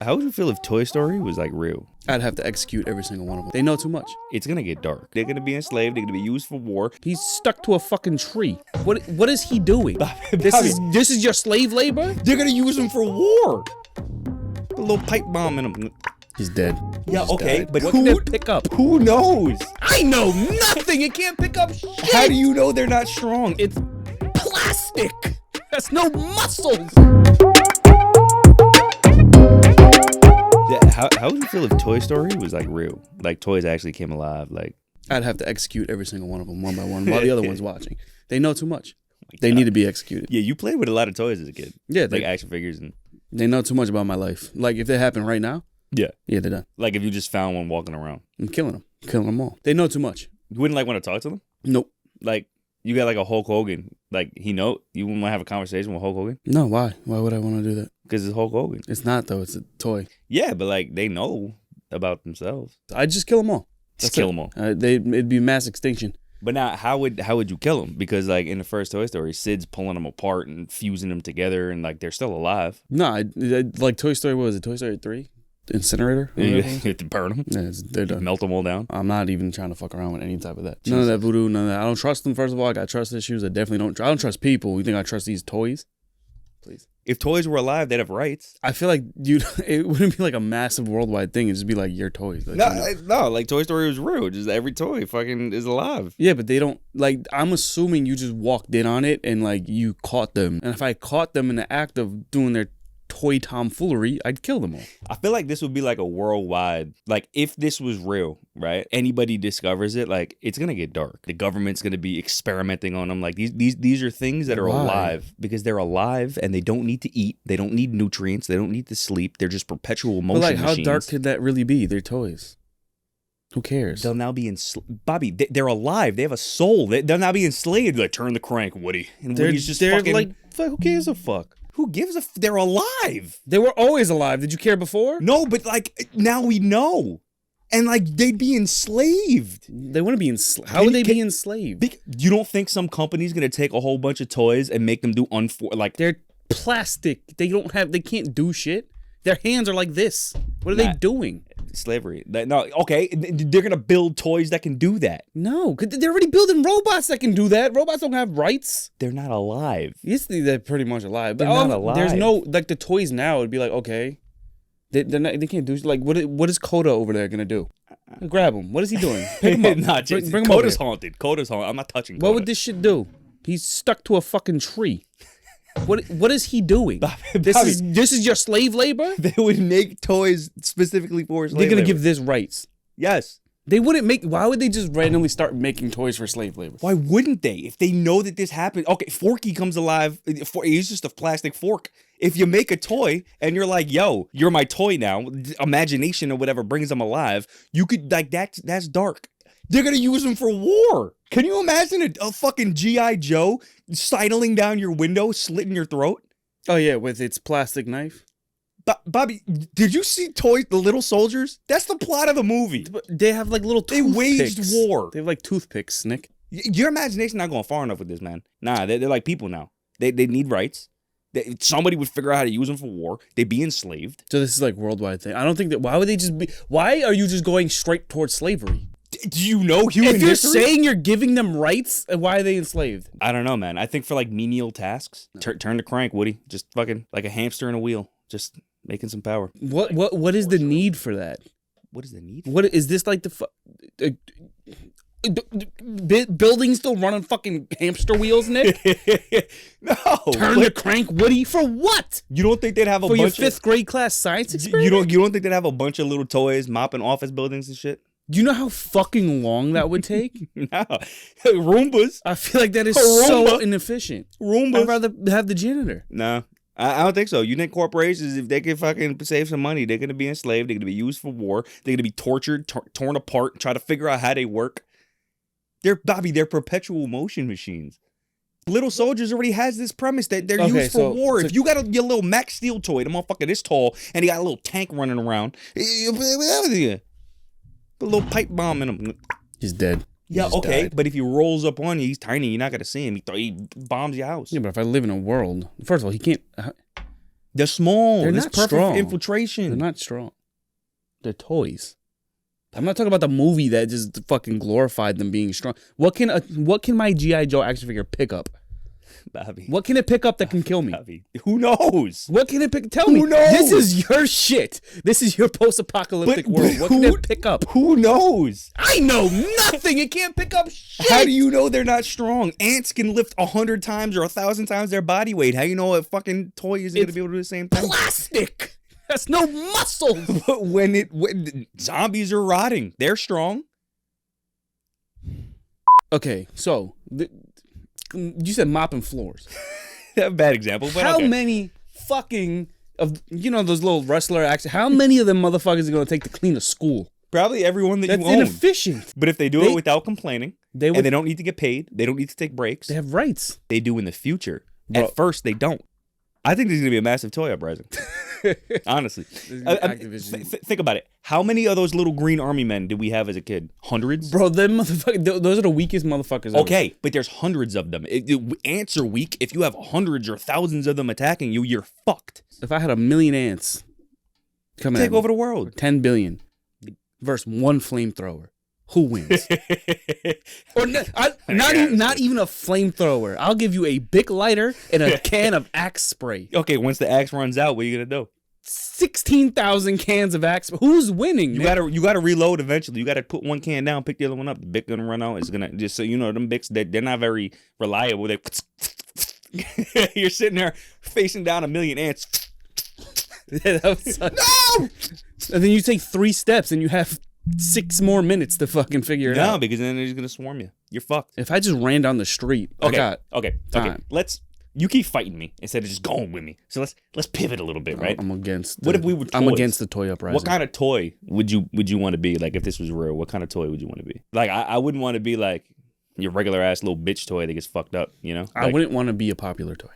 How would you feel if Toy Story was like real? I'd have to execute every single one of them. They know too much. It's gonna get dark. They're gonna be enslaved. They're gonna be used for war. He's stuck to a fucking tree. What is he doing? This is your slave labor? They're gonna use him for war. A little pipe bomb in him. He's dead. Yeah, okay, died. but What can it pick up? Who knows? I know nothing. It can't pick up shit. How do you know they're not strong? It's plastic. That's no muscles. Yeah, how would you feel if Toy Story was like real? Like toys actually came alive? Like I'd have to execute every single one of them one by one while the other one's watching. They know too much. They need to be executed. Yeah, you played with a lot of toys as a kid. Yeah, like action figures and. They know too much about my life. Like if they happen right now. Yeah, they're done. Like if you just found one walking around, I'm killing them all. They know too much. You wouldn't like want to talk to them? Nope. Like you got like a Hulk Hogan. Like you wouldn't want to have a conversation with Hulk Hogan? No, why? Why would I want to do that? Because it's Hulk Hogan. It's not though. It's a toy. Yeah, but like they know about themselves. I'd just kill them all. Just kill them all. It'd be mass extinction. But now, how would you kill them? Because like in the first Toy Story, Sid's pulling them apart and fusing them together, and like they're still alive. No, I like Toy Story. What was it? Toy Story 3? Incinerator? You have to burn them. Yeah, they're done. Melt them all down. I'm not even trying to fuck around with any type of that. None of that voodoo. None of that. I don't trust them. First of all, I got trust issues. I definitely don't. I don't trust people. You think I trust these toys? Please. If toys were alive, they'd have rights. I feel like it wouldn't be like a massive worldwide thing. It'd just be like your toys. Like, no, like Toy Story was real. Just every toy fucking is alive. Yeah, but they don't like. I'm assuming you just walked in on it and like you caught them. And if I caught them in the act of doing their toy tomfoolery, I'd kill them all. I feel like this would be like a worldwide, like if this was real, right? Anybody discovers it, like it's gonna get dark. The government's gonna be experimenting on them. Like these are things that are alive because they're alive and they don't need to eat. They don't need nutrients. They don't need to sleep. They're just perpetual motion machines. How dark could that really be? They're toys. Who cares? They'll now be Bobby, they're alive. They have a soul. They'll now be enslaved. Like, turn the crank, Woody. And Woody's just fucking... like, fuck, who cares a fuck? Who gives a... They're alive. They were always alive. Did you care before? No, but, like, now we know. And, like, they'd be enslaved. They wouldn't be enslaved. How would they be enslaved? You don't think some company's going to take a whole bunch of toys and make them do like... They're plastic. They can't do shit. Their hands are like this. What are they doing? Slavery. No, okay. They're going to build toys that can do that. No, they're already building robots that can do that. Robots don't have rights. They're not alive. Yes, they're pretty much alive. They're not alive. There's no, like the toys now would be like, okay. They can't do, like, what is Coda over there going to do? Grab him. What is he doing? Pick him up. Nah, bring him Coda's haunted. Coda's haunted. I'm not touching Coda. What would this shit do? He's stuck to a fucking tree. What is he doing? This is your slave labor? They would make toys specifically for slave labor. They're going to give this rights. Yes. They wouldn't make... Why would they just randomly start making toys for slave labor? Why wouldn't they? If they know that this happened... Okay, Forky comes alive. He's just a plastic fork. If you make a toy and you're like, yo, you're my toy now, imagination or whatever brings them alive, you could... Like, that's dark. They're going to use them for war. Can you imagine a fucking G.I. Joe sidling down your window, slitting your throat? Oh, yeah, with its plastic knife. Bobby, did you see Toys, the Little Soldiers? That's the plot of the movie. But they have like little toothpicks. They waged war. They have like toothpicks, Nick. Your imagination not going far enough with this, man. Nah, they're like people now. They need rights. Somebody would figure out how to use them for war. They'd be enslaved. So this is like worldwide thing. I don't think that... Why would they just be... Why are you just going straight towards slavery? Do you know human If you're history? saying you're giving them rights, why are they enslaved? I don't know, man. I think for like menial tasks, turn the crank, Woody. Just fucking like a hamster in a wheel. Just making some power. What is the need for that? What is the need? What is this like the building still running fucking hamster wheels, Nick? No. Turn the crank, Woody, for what? You don't think they'd have a for bunch your fifth grade class science experiment? You don't think they'd have a bunch of little toys mopping office buildings and shit? Do you know how fucking long that would take? No. Roombas. I feel like that is so inefficient. Roombas. I'd rather have the janitor. No. I don't think so. You think corporations, if they can fucking save some money, they're going to be enslaved. They're going to be used for war. They're going to be tortured, torn apart, try to figure out how they work. They're perpetual motion machines. Little Soldiers already has this premise that they're used for war. If you got your little Max Steel toy, the motherfucker this tall, and he got a little tank running around, put a little pipe bomb in him. He's dead. Yeah, okay, but if he rolls up on you, he's tiny. You're not gonna see him. He bombs your house. Yeah, but if I live in a world, first of all, he can't. They're small. They're There's not perfect strong. infiltration. They're not strong. They're toys. I'm not talking about the movie that just fucking glorified them being strong. What can my G.I. Joe action figure pick up? Bobby. What can it pick up that can kill me? Bobby. Who knows? What can it pick? Tell me. Who knows? This is your shit. This is your post-apocalyptic world. What can it pick up? Who knows? I know nothing. It can't pick up shit. How do you know they're not strong? Ants can lift 100 times or 1,000 times their body weight. How you know a fucking toy isn't going to be able to do the same thing? Plastic. That's no muscle. But when zombies are rotting, they're strong. Okay, so you said mopping floors. That's a bad example, but How okay. many fucking of those little wrestler acts? How many of them motherfuckers are gonna take to clean a school? Probably everyone that That's you own. inefficient. But if they do it without complaining, They and would. they don't need to get paid, they don't need to take breaks. They have rights. They do in the future. Bro. At first, they don't. I think there's gonna be a massive toy uprising. Honestly, think about it. How many of those little green army men did we have as a kid? Hundreds, Bro, them motherfuckers. Those are the weakest motherfuckers. Ever. Okay, but there's hundreds of them. Ants are weak. If you have hundreds or thousands of them attacking you, you're fucked. If I had 1 million ants coming Take over the world. 10 billion versus one flamethrower, who wins? Or not even a flamethrower. I'll give you a big lighter and a can of Axe spray. Okay, once the axe runs out, what are you gonna do? 16,000 cans of Axe. Who's winning? You gotta reload eventually. You gotta put one can down, pick the other one up. The Bic gonna run out. It's gonna just so you know them Bics they're not very reliable. They you're sitting there facing down 1 million ants. Yeah, that was No! And then you take 3 steps and you have 6 more minutes to fucking figure it out. No, because then they're just gonna swarm you. You're fucked. If I just ran down the street, Okay. time. You keep fighting me instead of just going with me. So let's pivot a little bit, right? I'm against. What if we were I'm toys? against the toy uprising. What kind of toy would you want to be? Like if this was real, what kind of toy would you want to be? Like I wouldn't want to be like your regular ass little bitch toy that gets fucked up, you know? I wouldn't want to be a popular toy.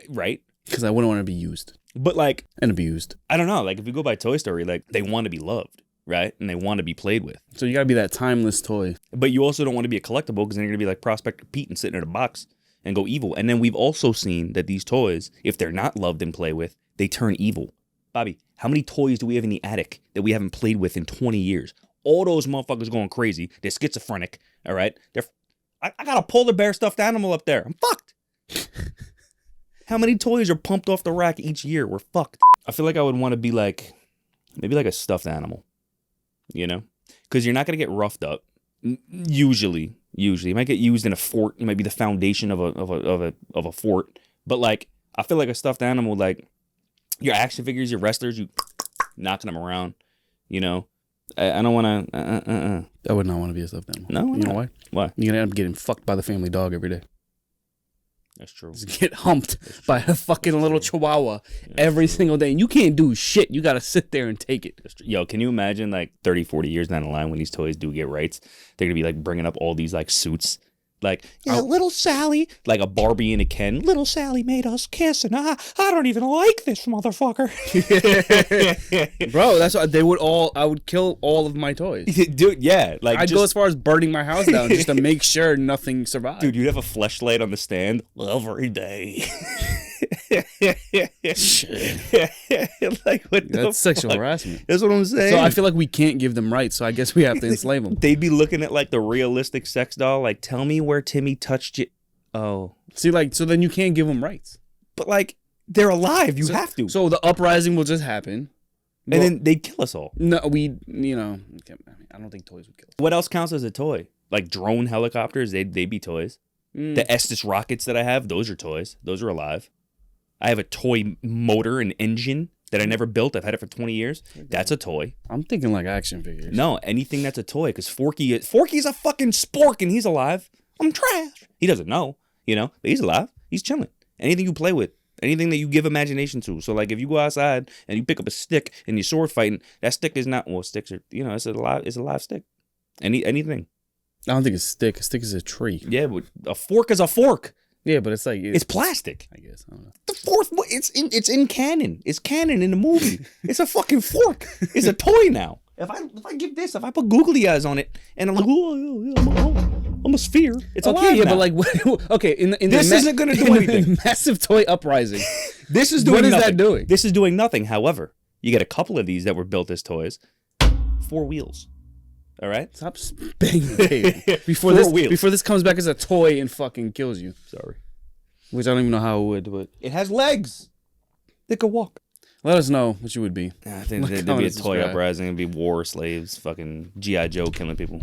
Right? Because I wouldn't want to be used But like and abused. I don't know, like if you go by Toy Story, like they want to be loved, right? And they want to be played with. So you gotta be that timeless toy. But you also don't want to be a collectible because then you're gonna be like Prospector Pete and sitting in a box and go evil. And then we've also seen that these toys, if they're not loved and play with, they turn evil. Bobby, how many toys do we have in the attic that we haven't played with in 20 years? All those motherfuckers going crazy. They're schizophrenic, all right? I got a polar bear stuffed animal up there. I'm fucked. How many toys are pumped off the rack each year? We're fucked. I feel like I would want to be like, maybe like a stuffed animal, you know? Because you're not going to get roughed up. Usually. You might get used in a fort. You might be the foundation of a fort. But like, I feel like a stuffed animal, like your action figures, your wrestlers, you knocking them around, you know? I don't want to, I would not want to be a stuffed animal. No, you know why? Why? You're gonna end up getting fucked by the family dog every day. That's true. Just get humped by a fucking little chihuahua every single day. And you can't do shit. You gotta sit there and take it. Yo, can you imagine like 30, 40 years down the line when these toys do get rights, they're gonna be like bringing up all these like suits. Like, yeah, little Sally, like a Barbie and a Ken. Little Sally made us kiss, and I don't even like this motherfucker. Bro, that's what they would all. I would kill all of my toys. Dude, yeah, like I'd go as far as burning my house down just to make sure nothing survived. Dude, you'd have a fleshlight on the stand every day. Like what? That's sexual harassment. That's what I'm saying. So I feel like we can't give them rights. So I guess we have to enslave them. They'd be looking at like the realistic sex doll. Like, tell me where Timmy touched you. Oh, see, like, so then you can't give them rights. But like, they're alive. You have to. So the uprising will just happen, and then they'd kill us all. No, I don't think toys would kill us. What else counts as a toy? Like drone helicopters, they'd be toys. The Estes rockets that I have, those are toys. Those are alive. I have a toy motor and engine that I never built. I've had it for 20 years. That's a toy. I'm thinking like action figures. No, anything that's a toy. Because Forky's a fucking spork and he's alive. I'm trash. He doesn't know, you know, but he's alive. He's chilling. Anything you play with, anything that you give imagination to. So like if you go outside and you pick up a stick and you're sword fighting, that stick is not, well, sticks are, you know, it's a live stick. Anything. I don't think it's a stick. A stick is a tree. Yeah, but a fork is a fork. Yeah, but it's like it's plastic. I guess. I don't know. The fourth, it's in canon. It's canon in the movie. It's a fucking fork. It's a toy now. If I give this, if I put googly eyes on it, and I'm like, I'm a sphere. It's okay, alive yeah, now. but like, okay, This isn't gonna do anything. Massive toy uprising. This is doing What is nothing. that doing? This is doing nothing. However, you get a couple of these that were built as toys. 4 wheels. All right? Stop banging the table. Before this comes back as a toy and fucking kills you. Sorry. Which I don't even know how it would, but It has legs. They could walk. let us know what you would be. I think Like, there'd be a comment, toy subscribe. uprising. It'd be war slaves, fucking G.I. Joe killing people.